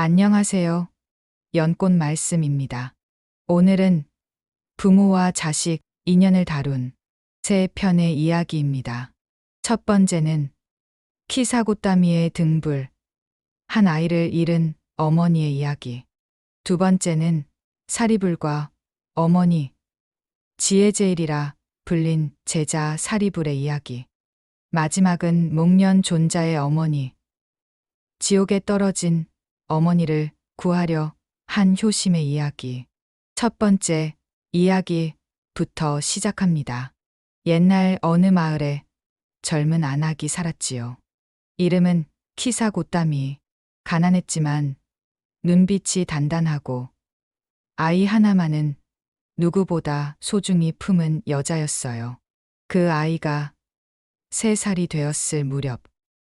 안녕하세요. 연꽃 말씀입니다. 오늘은 부모와 자식 인연을 다룬 세 편의 이야기입니다. 첫 번째는 키사고따미의 등불, 한 아이를 잃은 어머니의 이야기. 두 번째는 사리불과 어머니, 지혜제일이라 불린 제자 사리불의 이야기. 마지막은 목련 존자의 어머니, 지옥에 떨어진 어머니를 구하려 한 효심의 이야기. 첫 번째 이야기부터 시작합니다. 옛날 어느 마을에 젊은 안악이 살았지요. 이름은 키사고따미. 가난했지만 눈빛이 단단하고 아이 하나만은 누구보다 소중히 품은 여자였어요. 그 아이가 3살이 되었을 무렵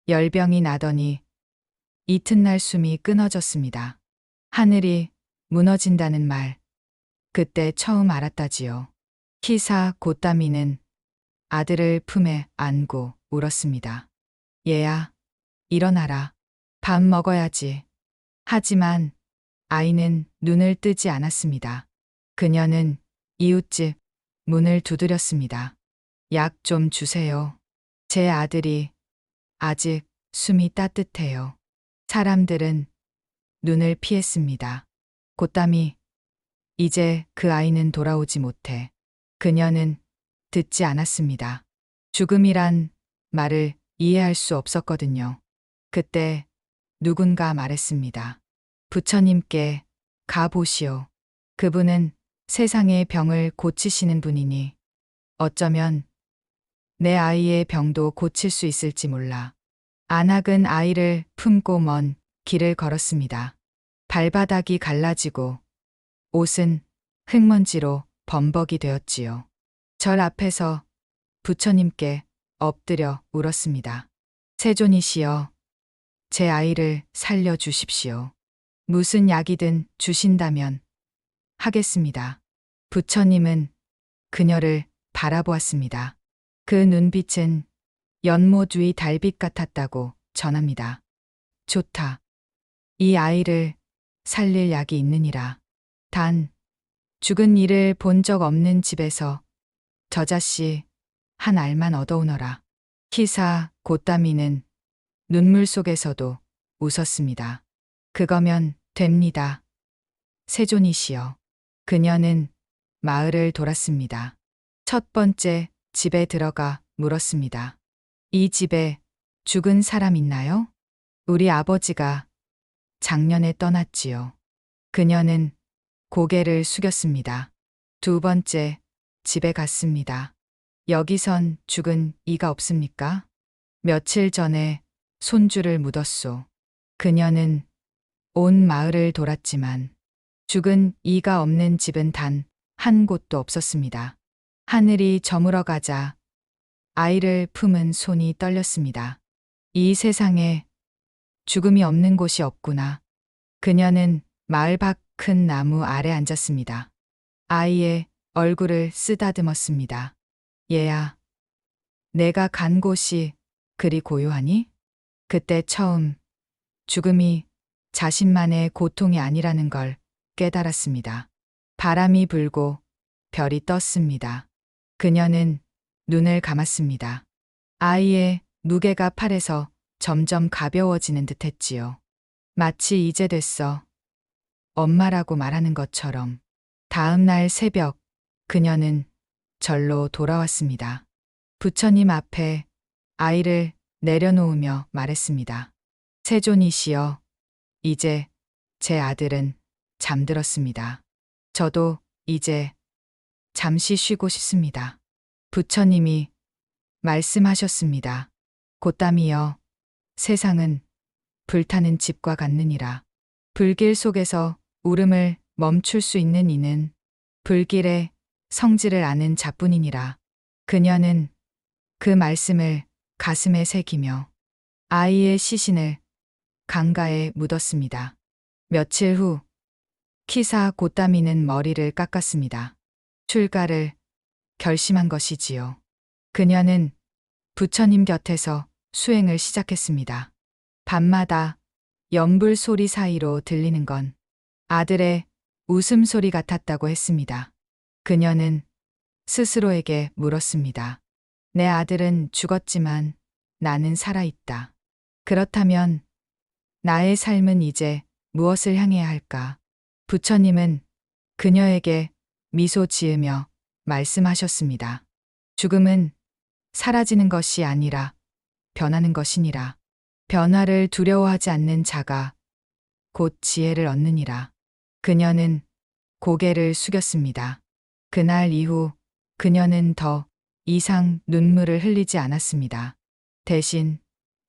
열병이 나더니 이튿날 숨이 끊어졌습니다. 하늘이 무너진다는 말, 그때 처음 알았다지요. 키사고따미는 아들을 품에 안고 울었습니다. 얘야, 일어나라. 밥 먹어야지. 하지만 아이는 눈을 뜨지 않았습니다. 그녀는 이웃집 문을 두드렸습니다. 약 좀 주세요. 제 아들이 아직 숨이 따뜻해요. 사람들은 눈을 피했습니다. 고따미, 이제 그 아이는 돌아오지 못해. 그녀는 듣지 않았습니다. 죽음이란 말을 이해할 수 없었거든요. 그때 누군가 말했습니다. 부처님께 가보시오. 그분은 세상의 병을 고치시는 분이니 어쩌면 내 아이의 병도 고칠 수 있을지 몰라. 안악은 아이를 품고 먼 길을 걸었습니다. 발바닥이 갈라지고 옷은 흙먼지로 범벅이 되었지요. 절 앞에서 부처님께 엎드려 울었습니다. 세존이시여, 제 아이를 살려주십시오. 무슨 약이든 주신다면 하겠습니다. 부처님은 그녀를 바라보았습니다. 그 눈빛은 연못 위 달빛 같았다고 전합니다. 좋다. 이 아이를 살릴 약이 있느니라. 단, 죽은 이를 본 적 없는 집에서 저자씨 한 알만 얻어오너라. 키사고따미는 눈물 속에서도 웃었습니다. 그거면 됩니다. 세존이시여. 그녀는 마을을 돌았습니다. 첫 번째 집에 들어가 물었습니다. 이 집에 죽은 사람 있나요? 우리 아버지가 작년에 떠났지요. 그녀는 고개를 숙였습니다. 두 번째 집에 갔습니다. 여기선 죽은 이가 없습니까? 며칠 전에 손주를 묻었소. 그녀는 온 마을을 돌았지만 죽은 이가 없는 집은 단 한 곳도 없었습니다. 하늘이 저물어가자 아이를 품은 손이 떨렸습니다. 이 세상에 죽음이 없는 곳이 없구나. 그녀는 마을 밖 큰 나무 아래 앉았습니다. 아이의 얼굴을 쓰다듬었습니다. 얘야, 내가 간 곳이 그리 고요하니? 그때 처음 죽음이 자신만의 고통이 아니라는 걸 깨달았습니다. 바람이 불고 별이 떴습니다. 그녀는 눈을 감았습니다. 아이의 무게가 팔에서 점점 가벼워지는 듯했지요. 마치 이제 됐어. 엄마라고 말하는 것처럼. 다음 날 새벽, 그녀는 절로 돌아왔습니다. 부처님 앞에 아이를 내려놓으며 말했습니다. 세존이시여, 이제 제 아들은 잠들었습니다. 저도 이제 잠시 쉬고 싶습니다. 부처님이 말씀하셨습니다. 고따미여, 세상은 불타는 집과 같느니라. 불길 속에서 울음을 멈출 수 있는 이는 불길의 성질을 아는 자뿐이니라. 그녀는 그 말씀을 가슴에 새기며 아이의 시신을 강가에 묻었습니다. 며칠 후 키사고따미는 머리를 깎았습니다. 출가를 결심한 것이지요. 그녀는 부처님 곁에서 수행을 시작했습니다. 밤마다 연불 소리 사이로 들리는 건 아들의 웃음소리 같았다고 했습니다. 그녀는 스스로에게 물었습니다. 내 아들은 죽었지만 나는 살아있다. 그렇다면 나의 삶은 이제 무엇을 향해야 할까? 부처님은 그녀에게 미소 지으며 말씀하셨습니다. 죽음은 사라지는 것이 아니라 변하는 것이니라. 변화를 두려워하지 않는 자가 곧 지혜를 얻느니라. 그녀는 고개를 숙였습니다. 그날 이후 그녀는 더 이상 눈물을 흘리지 않았습니다. 대신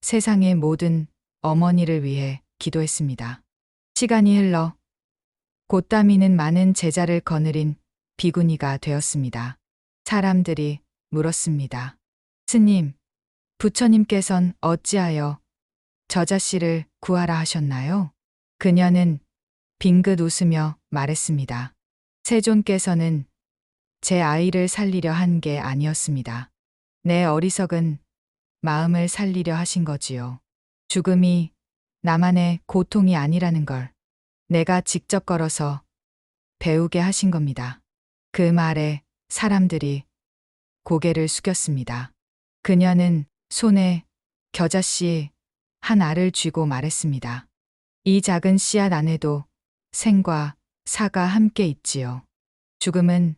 세상의 모든 어머니를 위해 기도했습니다. 시간이 흘러 곧다미는 많은 제자를 거느린 비구니가 되었습니다. 사람들이 물었습니다. 스님, 부처님께선 어찌하여 저자씨를 구하라 하셨나요? 그녀는 빙긋 웃으며 말했습니다. 세존께서는 제 아이를 살리려 한 게 아니었습니다. 내 어리석은 마음을 살리려 하신 거지요. 죽음이 나만의 고통이 아니라는 걸 내가 직접 걸어서 배우게 하신 겁니다. 그 말에 사람들이 고개를 숙였습니다. 그녀는 손에 겨자씨 한 알을 쥐고 말했습니다. 이 작은 씨앗 안에도 생과 사가 함께 있지요. 죽음은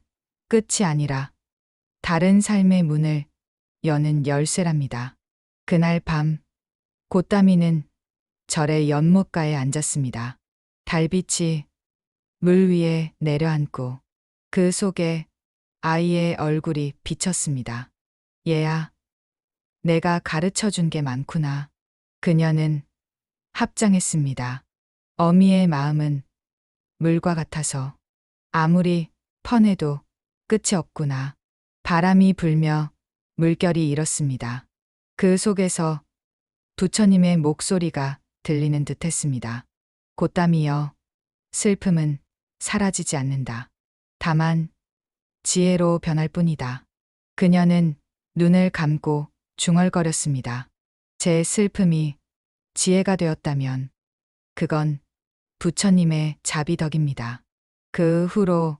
끝이 아니라 다른 삶의 문을 여는 열쇠랍니다. 그날 밤 곧다미는 절의 연못가에 앉았습니다. 달빛이 물 위에 내려앉고 그 속에 아이의 얼굴이 비쳤습니다. 얘야, 내가 가르쳐 준 게 많구나. 그녀는 합장했습니다. 어미의 마음은 물과 같아서 아무리 퍼내도 끝이 없구나. 바람이 불며 물결이 일었습니다. 그 속에서 부처님의 목소리가 들리는 듯 했습니다. 곧다미여, 슬픔은 사라지지 않는다. 다만 지혜로 변할 뿐이다. 그녀는 눈을 감고 중얼거렸습니다. 제 슬픔이 지혜가 되었다면 그건 부처님의 자비덕입니다. 그 후로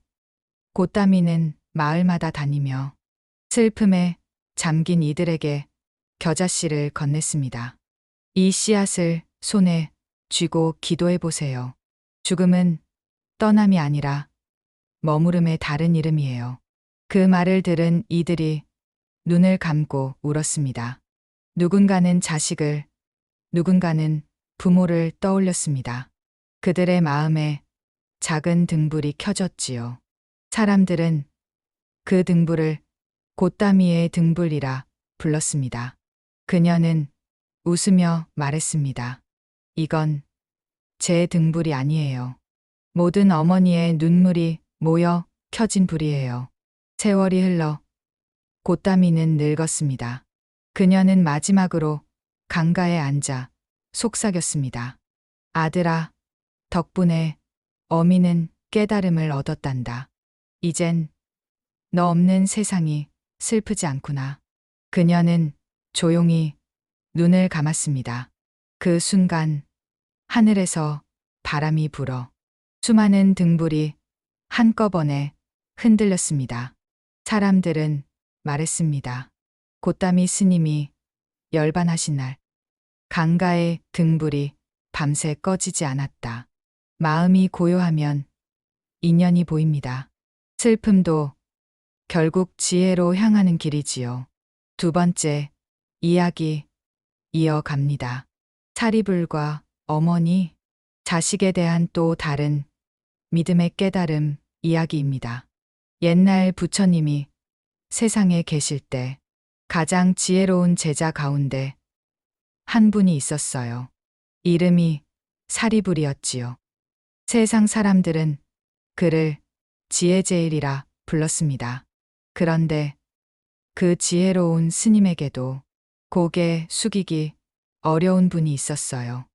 곧다미는 마을마다 다니며 슬픔에 잠긴 이들에게 겨자씨를 건넸습니다. 이 씨앗을 손에 쥐고 기도해 보세요. 죽음은 떠남이 아니라 머무름의 다른 이름이에요. 그 말을 들은 이들이 눈을 감고 울었습니다. 누군가는 자식을, 누군가는 부모를 떠올렸습니다. 그들의 마음에 작은 등불이 켜졌지요. 사람들은 그 등불을 곧다미의 등불이라 불렀습니다. 그녀는 웃으며 말했습니다. 이건 제 등불이 아니에요. 모든 어머니의 눈물이 모여 켜진 불이에요. 세월이 흘러 곧다미는 늙었습니다. 그녀는 마지막으로 강가에 앉아 속삭였습니다. 아들아, 덕분에 어미는 깨달음을 얻었단다. 이젠 너 없는 세상이 슬프지 않구나. 그녀는 조용히 눈을 감았습니다. 그 순간 하늘에서 바람이 불어 수많은 등불이 한꺼번에 흔들렸습니다. 사람들은 말했습니다. 곧다미 스님이 열반하신 날 강가의 등불이 밤새 꺼지지 않았다. 마음이 고요하면 인연이 보입니다. 슬픔도 결국 지혜로 향하는 길이지요. 두 번째 이야기 이어갑니다. 사리불과 어머니, 자식에 대한 또 다른 믿음의 깨달음 이야기입니다. 옛날 부처님이 세상에 계실 때 가장 지혜로운 제자 가운데 한 분이 있었어요. 이름이 사리불이었지요. 세상 사람들은 그를 지혜제일이라 불렀습니다. 그런데 그 지혜로운 스님에게도 고개 숙이기 어려운 분이 있었어요.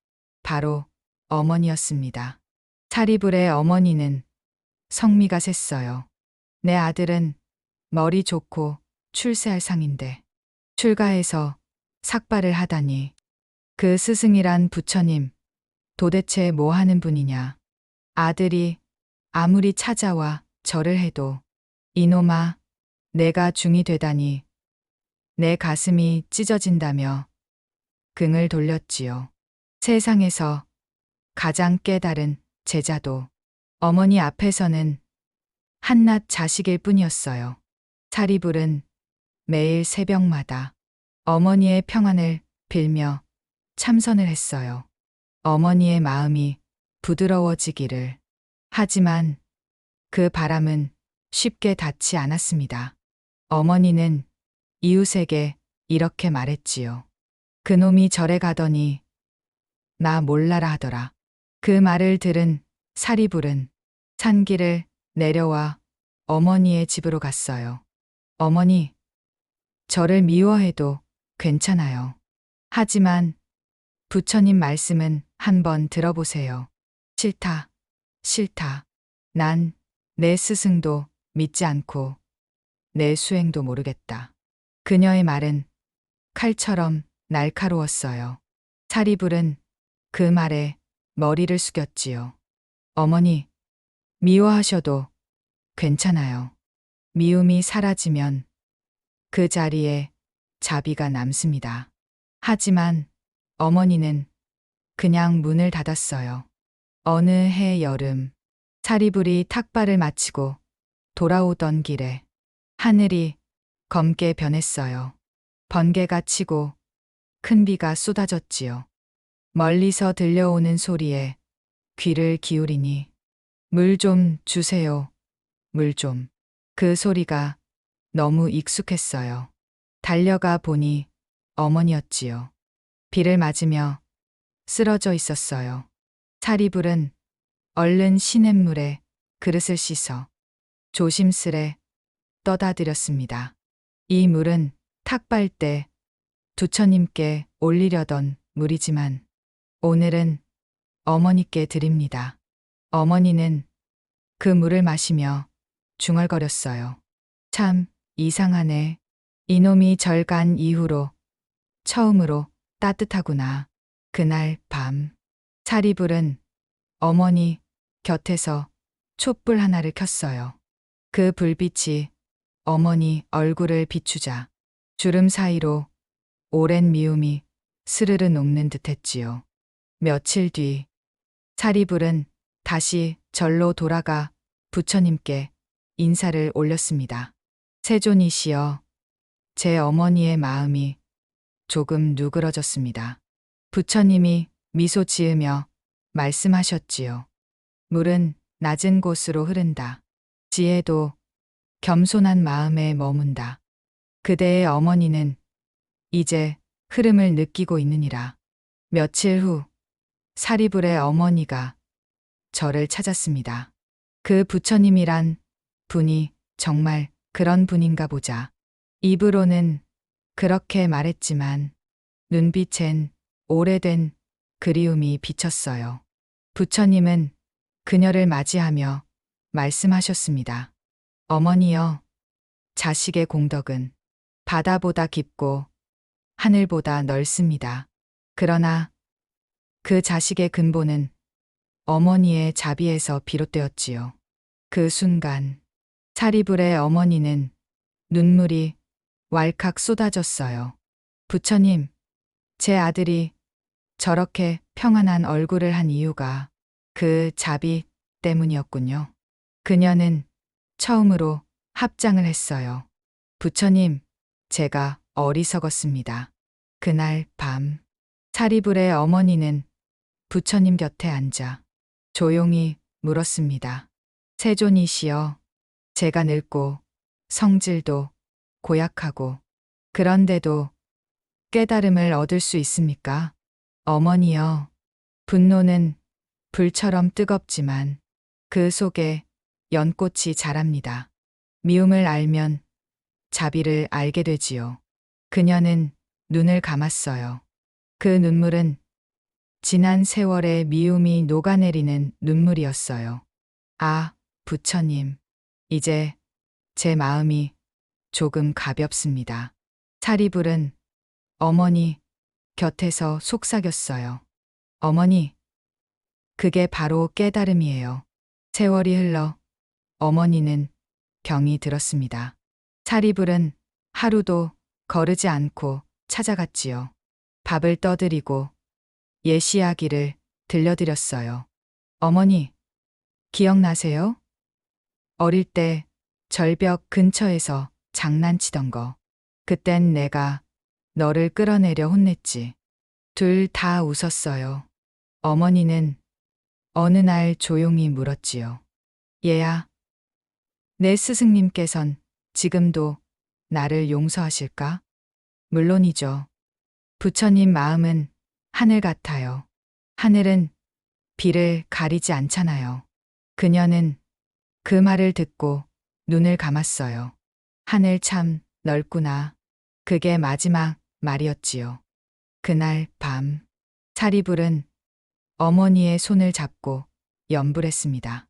바로 어머니였습니다. 사리불의 어머니는 성미가 셌어요. 내 아들은 머리 좋고 출세할 상인데 출가해서 삭발을 하다니. 그 스승이란 부처님, 도대체 뭐 하는 분이냐. 아들이 아무리 찾아와 절을 해도 이놈아, 내가 중이 되다니 내 가슴이 찢어진다며 긍을 돌렸지요. 세상에서 가장 깨달은 제자도 어머니 앞에서는 한낱 자식일 뿐이었어요. 사리불은 매일 새벽마다 어머니의 평안을 빌며 참선을 했어요. 어머니의 마음이 부드러워지기를. 하지만 그 바람은 쉽게 닿지 않았습니다. 어머니는 이웃에게 이렇게 말했지요. 그놈이 절에 가더니 나 몰라라 하더라. 그 말을 들은 사리불은 산길을 내려와 어머니의 집으로 갔어요. 어머니, 저를 미워해도 괜찮아요. 하지만 부처님 말씀은 한번 들어보세요. 싫다, 싫다. 난 내 스승도 믿지 않고 내 수행도 모르겠다. 그녀의 말은 칼처럼 날카로웠어요. 사리불은 그 말에 머리를 숙였지요. 어머니, 미워하셔도 괜찮아요. 미움이 사라지면 그 자리에 자비가 남습니다. 하지만 어머니는 그냥 문을 닫았어요. 어느 해 여름, 사리불이 탁발을 마치고 돌아오던 길에 하늘이 검게 변했어요. 번개가 치고 큰 비가 쏟아졌지요. 멀리서 들려오는 소리에 귀를 기울이니 물 좀 주세요. 물 좀. 그 소리가 너무 익숙했어요. 달려가 보니 어머니였지요. 비를 맞으며 쓰러져 있었어요. 사리불은 얼른 시냇물에 그릇을 씻어 조심스레 떠다 드렸습니다. 이 물은 탁발 때 부처님께 올리려던 물이지만 오늘은 어머니께 드립니다. 어머니는 그 물을 마시며 중얼거렸어요. 참 이상하네. 이놈이 절 간 이후로 처음으로 따뜻하구나. 그날 밤 사리불은 어머니 곁에서 촛불 하나를 켰어요. 그 불빛이 어머니 얼굴을 비추자 주름 사이로 오랜 미움이 스르르 녹는 듯했지요. 며칠 뒤 사리불은 다시 절로 돌아가 부처님께 인사를 올렸습니다. 세존이시여, 제 어머니의 마음이 조금 누그러졌습니다. 부처님이 미소 지으며 말씀하셨지요. 물은 낮은 곳으로 흐른다. 지혜도 겸손한 마음에 머문다. 그대의 어머니는 이제 흐름을 느끼고 있느니라. 며칠 후 사리불의 어머니가 저를 찾았습니다. 그 부처님이란 분이 정말 그런 분인가 보자. 입으로는 그렇게 말했지만 눈빛엔 오래된 그리움이 비쳤어요. 부처님은 그녀를 맞이하며 말씀하셨습니다. 어머니여, 자식의 공덕은 바다보다 깊고 하늘보다 넓습니다. 그러나 그 자식의 근본은 어머니의 자비에서 비롯되었지요. 그 순간 사리불의 어머니는 눈물이 왈칵 쏟아졌어요. 부처님, 제 아들이 저렇게 평안한 얼굴을 한 이유가 그 자비 때문이었군요. 그녀는 처음으로 합장을 했어요. 부처님, 제가 어리석었습니다. 그날 밤 사리불의 어머니는 부처님 곁에 앉아 조용히 물었습니다. 세존이시여, 제가 늙고 성질도 고약하고 그런데도 깨달음을 얻을 수 있습니까? 어머니여, 분노는 불처럼 뜨겁지만 그 속에 연꽃이 자랍니다. 미움을 알면 자비를 알게 되지요. 그녀는 눈을 감았어요. 그 눈물은 지난 세월의 미움이 녹아내리는 눈물이었어요. 아, 부처님, 이제 제 마음이 조금 가볍습니다. 사리불은 어머니 곁에서 속삭였어요. 어머니, 그게 바로 깨달음이에요. 세월이 흘러 어머니는 병이 들었습니다. 차리불은 하루도 거르지 않고 찾아갔지요. 밥을 떠드리고 옛 이야기를 들려드렸어요. 어머니, 기억나세요? 어릴 때 절벽 근처에서 장난치던 거. 그땐 내가 너를 끌어내려 혼냈지. 둘 다 웃었어요. 어머니는 어느 날 조용히 물었지요. 얘야, 내 스승님께선 지금도 나를 용서하실까? 물론이죠. 부처님 마음은 하늘 같아요. 하늘은 비를 가리지 않잖아요. 그녀는 그 말을 듣고 눈을 감았어요. 하늘 참 넓구나. 그게 마지막 말이었지요. 그날 밤, 차리불은 어머니의 손을 잡고 염불했습니다.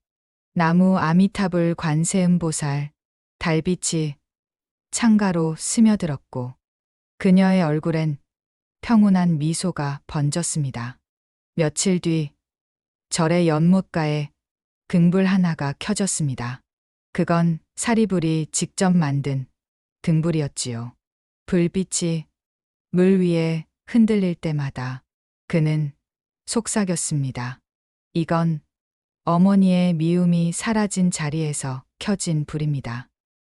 나무 아미타불 관세음보살, 달빛이 창가로 스며들었고 그녀의 얼굴엔 평온한 미소가 번졌습니다. 며칠 뒤 절의 연못가에 등불 하나가 켜졌습니다. 그건 사리불이 직접 만든 등불이었지요. 불빛이 물 위에 흔들릴 때마다 그는 속삭였습니다. 이건 어머니의 미움이 사라진 자리에서 켜진 불입니다.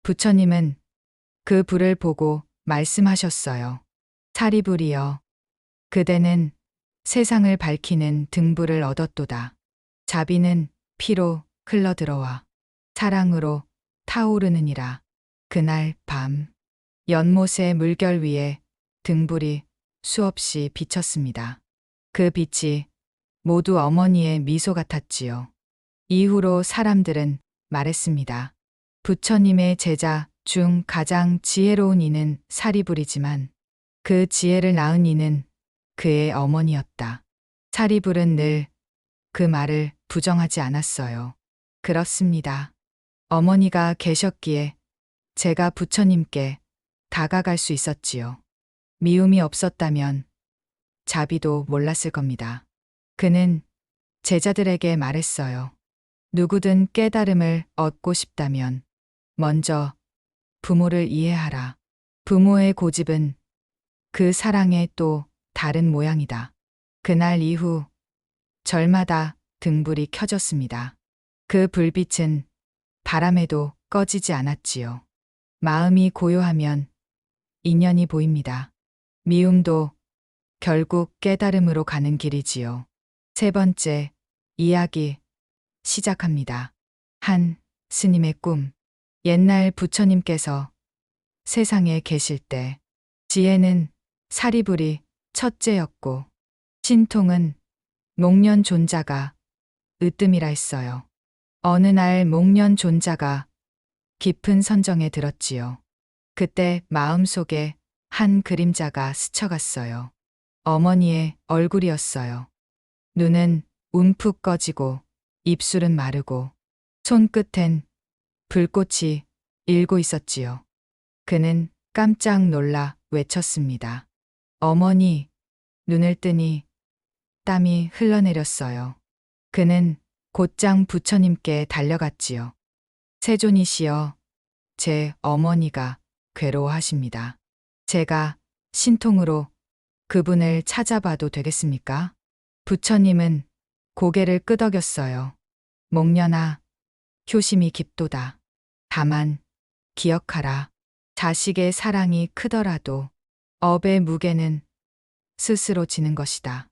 부처님은 그 불을 보고 말씀하셨어요. 사리불이여, 그대는 세상을 밝히는 등불을 얻었도다. 자비는 피로 흘러들어와 사랑으로 타오르느니라. 그날 밤 연못의 물결 위에 등불이 수없이 비쳤습니다. 그 빛이 모두 어머니의 미소 같았지요. 이후로 사람들은 말했습니다. 부처님의 제자 중 가장 지혜로운 이는 사리불이지만 그 지혜를 낳은 이는 그의 어머니였다. 사리불은 늘 그 말을 부정하지 않았어요. 그렇습니다. 어머니가 계셨기에 제가 부처님께 다가갈 수 있었지요. 미움이 없었다면 자비도 몰랐을 겁니다. 그는 제자들에게 말했어요. 누구든 깨달음을 얻고 싶다면 먼저 부모를 이해하라. 부모의 고집은 그 사랑의 또 다른 모양이다. 그날 이후 절마다 등불이 켜졌습니다. 그 불빛은 바람에도 꺼지지 않았지요. 마음이 고요하면 인연이 보입니다. 미움도 결국 깨달음으로 가는 길이지요. 세 번째 이야기 시작합니다. 한 스님의 꿈. 옛날 부처님께서 세상에 계실 때 지혜는 사리불이 첫째였고 신통은 목련 존자가 으뜸이라 했어요. 어느 날 목련 존자가 깊은 선정에 들었지요. 그때 마음속에 한 그림자가 스쳐갔어요. 어머니의 얼굴이었어요. 눈은 움푹 꺼지고 입술은 마르고 손끝엔 불꽃이 일고 있었지요. 그는 깜짝 놀라 외쳤습니다. 어머니, 눈을 뜨니 땀이 흘러내렸어요. 그는 곧장 부처님께 달려갔지요. 세존이시여, 제 어머니가 괴로워하십니다. 제가 신통으로 그분을 찾아봐도 되겠습니까? 부처님은 고개를 끄덕였어요. 목련아, 효심이 깊도다. 다만 기억하라. 자식의 사랑이 크더라도 업의 무게는 스스로 지는 것이다.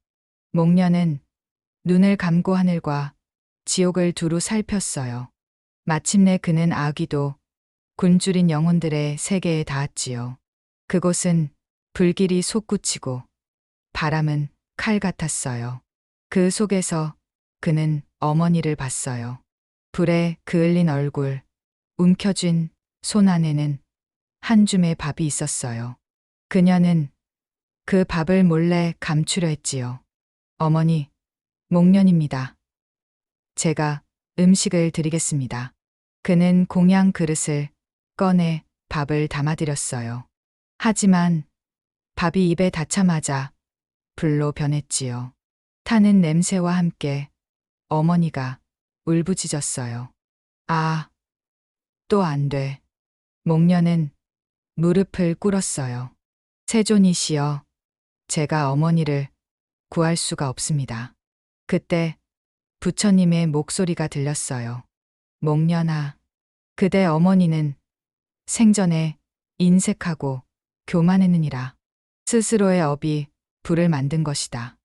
목련은 눈을 감고 하늘과 지옥을 두루 살폈어요. 마침내 그는 아귀도 굶주린 영혼들의 세계에 닿았지요. 그곳은 불길이 솟구치고 바람은 칼 같았어요. 그 속에서 그는 어머니를 봤어요. 불에 그을린 얼굴, 움켜쥔 손 안에는 한 줌의 밥이 있었어요. 그녀는 그 밥을 몰래 감추려 했지요. 어머니, 목련입니다. 제가 음식을 드리겠습니다. 그는 공양 그릇을 꺼내 밥을 담아드렸어요. 하지만 밥이 입에 닿자마자 불로 변했지요. 타는 냄새와 함께 어머니가 울부짖었어요. 아, 또 안 돼. 목련은 무릎을 꿇었어요. 세존이시여, 제가 어머니를 구할 수가 없습니다. 그때 부처님의 목소리가 들렸어요. 목련아, 그대 어머니는 생전에 인색하고 교만했느니라. 스스로의 업이 불을 만든 것이다.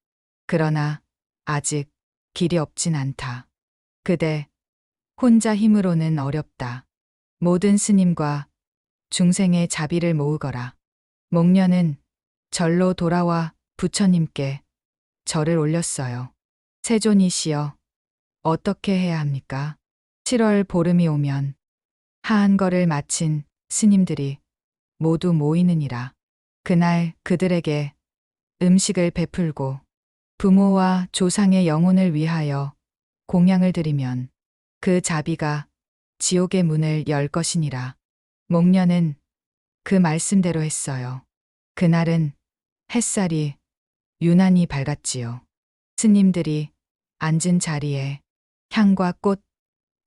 그러나 아직 길이 없진 않다. 그대 혼자 힘으로는 어렵다. 모든 스님과 중생의 자비를 모으거라. 목련은 절로 돌아와 부처님께 절을 올렸어요. 세존이시여, 어떻게 해야 합니까? 7월 보름이 오면 하한거를 마친 스님들이 모두 모이느니라. 그날 그들에게 음식을 베풀고 부모와 조상의 영혼을 위하여 공양을 드리면 그 자비가 지옥의 문을 열 것이니라. 목련은 그 말씀대로 했어요. 그날은 햇살이 유난히 밝았지요. 스님들이 앉은 자리에 향과 꽃,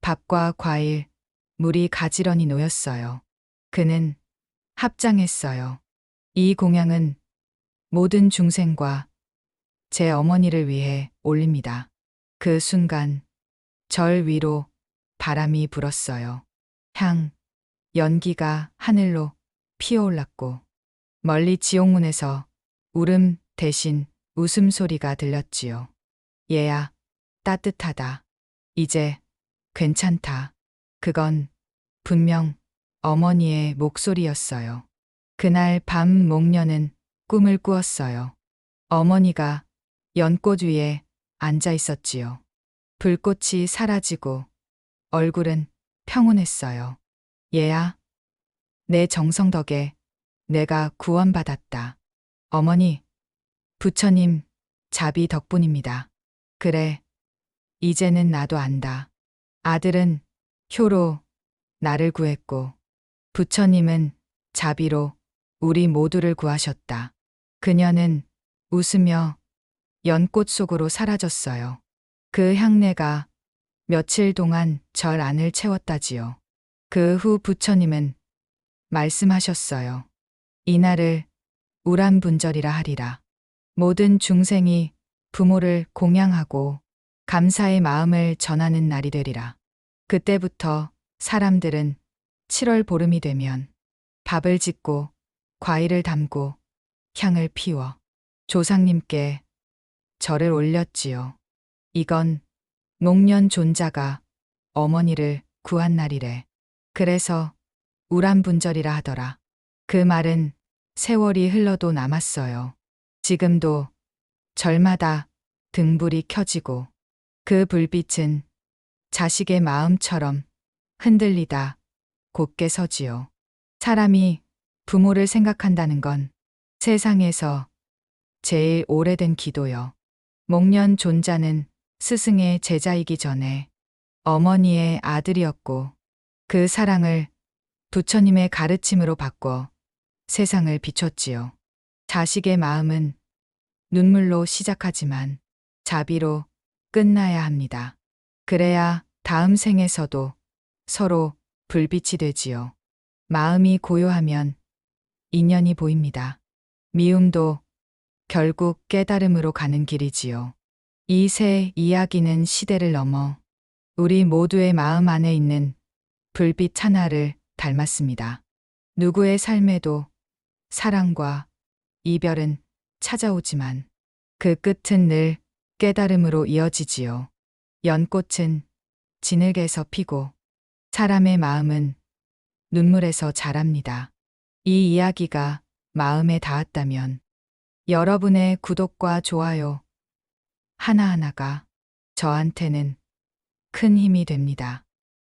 밥과 과일, 물이 가지런히 놓였어요. 그는 합장했어요. 이 공양은 모든 중생과 제 어머니를 위해 올립니다. 그 순간 절 위로 바람이 불었어요. 향, 연기가 하늘로 피어올랐고 멀리 지옥문에서 울음 대신 웃음소리가 들렸지요. 얘야, 따뜻하다. 이제 괜찮다. 그건 분명 어머니의 목소리였어요. 그날 밤 목련은 꿈을 꾸었어요. 어머니가 연꽃 위에 앉아 있었지요. 불꽃이 사라지고 얼굴은 평온했어요. 얘야, 내 정성 덕에 내가 구원받았다. 어머니, 부처님 자비 덕분입니다. 그래, 이제는 나도 안다. 아들은 효로 나를 구했고 부처님은 자비로 우리 모두를 구하셨다. 그녀는 웃으며 연꽃 속으로 사라졌어요. 그 향내가 며칠 동안 절 안을 채웠다지요. 그 후 부처님은 말씀하셨어요. 이날을 우란분절이라 하리라. 모든 중생이 부모를 공양하고 감사의 마음을 전하는 날이 되리라. 그때부터 사람들은 7월 보름이 되면 밥을 짓고 과일을 담고 향을 피워 조상님께 절을 올렸지요. 이건 목련 존자가 어머니를 구한 날이래. 그래서 우란분절이라 하더라. 그 말은 세월이 흘러도 남았어요. 지금도 절마다 등불이 켜지고 그 불빛은 자식의 마음처럼 흔들리다 곧게 서지요. 사람이 부모를 생각한다는 건 세상에서 제일 오래된 기도요. 목련 존자는 스승의 제자이기 전에 어머니의 아들이었고 그 사랑을 부처님의 가르침으로 바꿔 세상을 비췄지요. 자식의 마음은 눈물로 시작하지만 자비로 끝나야 합니다. 그래야 다음 생에서도 서로 불빛이 되지요. 마음이 고요하면 인연이 보입니다. 미움도 결국 깨달음으로 가는 길이지요. 이 세 이야기는 시대를 넘어 우리 모두의 마음 안에 있는 불빛 하나를 닮았습니다. 누구의 삶에도 사랑과 이별은 찾아오지만 그 끝은 늘 깨달음으로 이어지지요. 연꽃은 진흙에서 피고 사람의 마음은 눈물에서 자랍니다. 이 이야기가 마음에 닿았다면 여러분의 구독과 좋아요 하나하나가 저한테는 큰 힘이 됩니다.